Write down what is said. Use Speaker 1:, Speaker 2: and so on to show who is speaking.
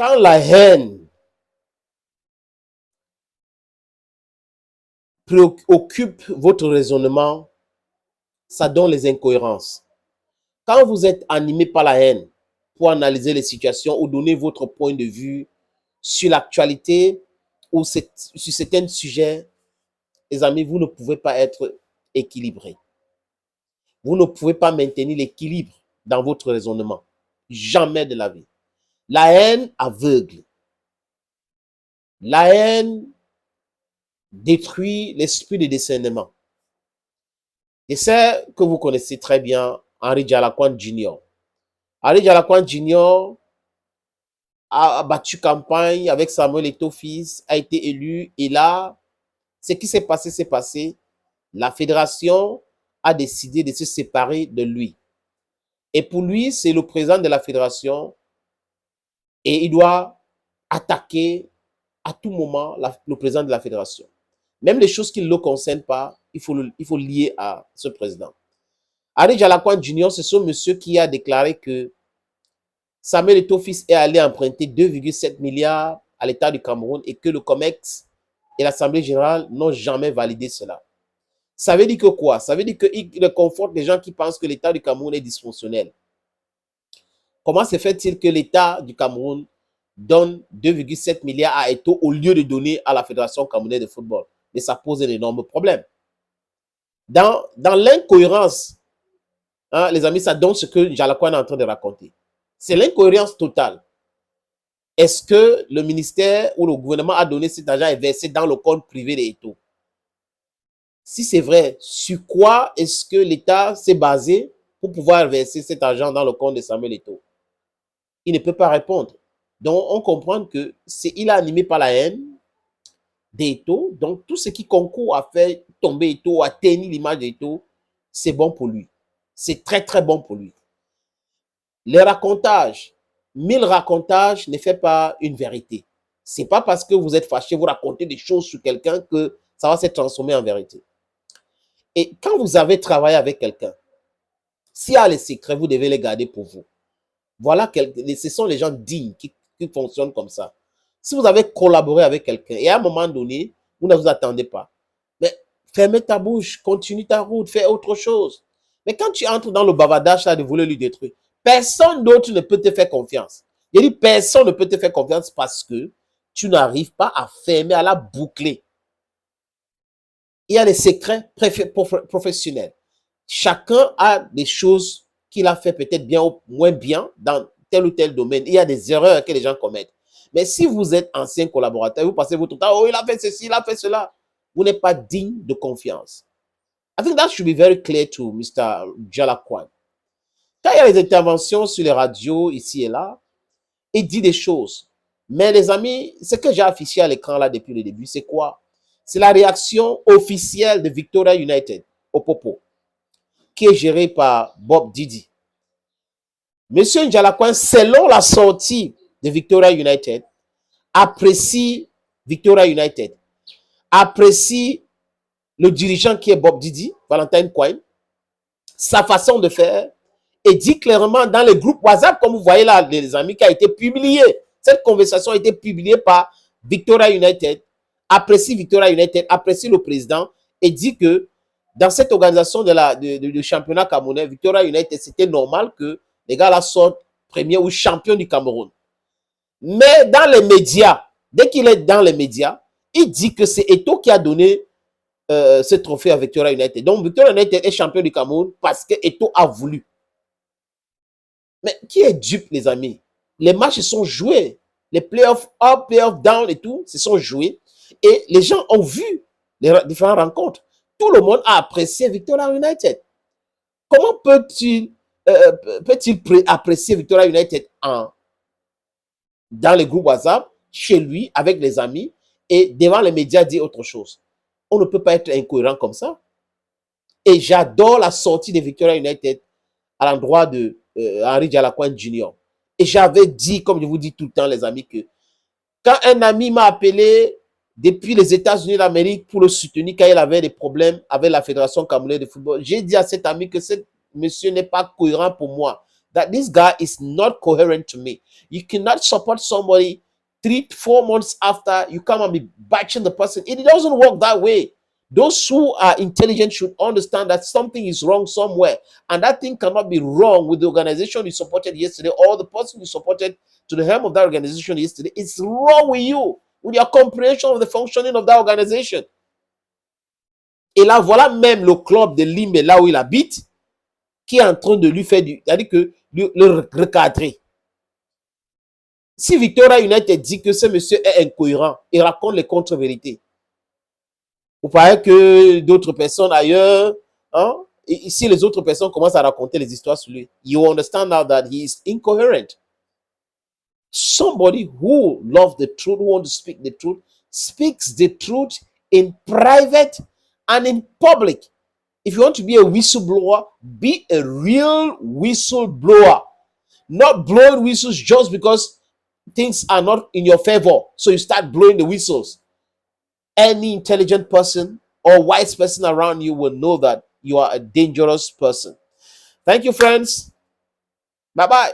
Speaker 1: Quand la haine préoccupe votre raisonnement, ça donne les incohérences. Quand vous êtes animé par la haine pour analyser les situations ou donner votre point de vue sur l'actualité ou sur certains sujets, les amis, vous ne pouvez pas être équilibré. Vous ne pouvez pas maintenir l'équilibre dans votre raisonnement. Jamais de la vie. La haine aveugle. La haine détruit l'esprit de discernement. Et c'est que vous connaissez très bien, Henri Jalakwan Jr. Henri Jalakwan Jr. a battu campagne avec Samuel Eto'o fils, a été élu, et là, ce qui s'est passé, c'est passé. La fédération a décidé de se séparer de lui. Et pour lui, c'est le président de la fédération et il doit attaquer à tout moment le président de la fédération. Même les choses qui ne le concernent pas, il faut lier à ce président. Henri Jalakwan Jr., c'est ce monsieur qui a déclaré que Samuel Eto'o fils est allé emprunter 2,7 milliards à l'État du Cameroun et que le COMEX et l'Assemblée générale n'ont jamais validé cela. Ça veut dire que quoi? Ça veut dire qu'il conforte les gens qui pensent que l'État du Cameroun est dysfonctionnel. Comment se fait-il que l'État du Cameroun donne 2,7 milliards à Eto'o au lieu de donner à la Fédération camerounaise de football? Mais ça pose un énorme problème. Dans l'incohérence, hein, les amis, ça donne ce que Jalakwan est en train de raconter. C'est l'incohérence totale. Est-ce que le ministère ou le gouvernement a donné cet argent et versé dans le compte privé de Eto'o? Si c'est vrai, sur quoi est-ce que l'État s'est basé pour pouvoir verser cet argent dans le compte de Samuel Eto'o? Il ne peut pas répondre. Donc, on comprend que il est animé par la haine d'Eto'o. Donc, tout ce qui concourt à faire tomber Eto'o, à ternir l'image d'Eto'o, c'est bon pour lui. C'est très, très bon pour lui. Les racontages, 1000 racontages ne fait pas une vérité. Ce n'est pas parce que vous êtes fâché, vous racontez des choses sur quelqu'un que ça va se transformer en vérité. Et quand vous avez travaillé avec quelqu'un, s'il y a les secrets, vous devez les garder pour vous. Voilà, ce sont les gens dignes qui fonctionnent comme ça. Si vous avez collaboré avec quelqu'un et à un moment donné, vous ne vous attendez pas, mais fermez ta bouche, continue ta route, fais autre chose. Mais quand tu entres dans le bavardage là de vouloir lui détruire, personne d'autre ne peut te faire confiance. Je dis personne ne peut te faire confiance parce que tu n'arrives pas à fermer, à la boucler. Il y a les secrets professionnels. Chacun a des choses qu'il a fait peut-être bien ou moins bien dans tel ou tel domaine. Il y a des erreurs que les gens commettent. Mais si vous êtes ancien collaborateur, vous passez votre temps, oh, il a fait ceci, il a fait cela. Vous n'êtes pas digne de confiance. I think that should be very clear to Mr. Jalakwan. Quand il y a les interventions sur les radios, ici et là, il dit des choses. Mais les amis, ce que j'ai affiché à l'écran là depuis le début, c'est quoi? C'est la réaction officielle de Victoria United au Popo, qui est géré par Bob Didi. Monsieur Jalakwan, selon la sortie de Victoria United, apprécie Victoria United, apprécie le dirigeant qui est Bob Didi, Valentine Coin, sa façon de faire, et dit clairement dans le groupe WhatsApp, comme vous voyez là, les amis, qui a été publié. Cette conversation a été publiée par Victoria United, apprécie Victoria United, apprécie le président, et dit que dans cette organisation de championnat camerounais, Victoria United, c'était normal que les gars là sortent premier ou champion du Cameroun. Mais dans les médias, dès qu'il est dans les médias, il dit que c'est Eto'o qui a donné ce trophée à Victoria United. Donc Victoria United est champion du Cameroun parce que Eto'o a voulu. Mais qui est dupe, les amis? Les matchs se sont joués. Les playoffs up, playoffs down et tout se sont joués. Et les gens ont vu les différentes rencontres. Tout le monde a apprécié Victoria United. Comment peut-il apprécier Victoria United dans les groupes WhatsApp, chez lui, avec les amis, et devant les médias dire autre chose? On ne peut pas être incohérent comme ça. Et j'adore la sortie de Victoria United à l'endroit de Henri Jalakwan Jr. Et j'avais dit, comme je vous dis tout le temps, les amis, que quand un ami m'a appelé depuis les États-Unis d'Amérique pour le soutenir quand il avait des problèmes avec la Fédération camerounaise de football, j'ai dit à cet ami que ce monsieur n'est pas cohérent pour moi. that this guy is not coherent to me. You cannot support somebody 3-4 months after you come and be batching the person. It doesn't work that way. Those who are intelligent should understand that something is wrong somewhere, and that thing cannot be wrong with the organization you supported yesterday or the person you supported to the helm of that organization yesterday. It's wrong with you, with your comprehension of the functioning of that organization. Et là, voilà même le club de Limbe, là où il habite, qui est en train de lui faire du... C'est-à-dire que le recadrer. Si Victoria United dit que ce monsieur est incohérent, il raconte les contre-vérités. Vous parlez que d'autres personnes ailleurs, hein, et si les autres personnes commencent à raconter les histoires sur lui, you understand now that he is incoherent. Somebody who loves the truth, who wants to speak the truth, speaks the truth in private and in public. If you want to be a whistleblower, be a real whistleblower. Not blowing whistles just because things are not in your favor. So you start blowing the whistles. Any intelligent person or wise person around you will know that you are a dangerous person. Thank you, friends. Bye-bye.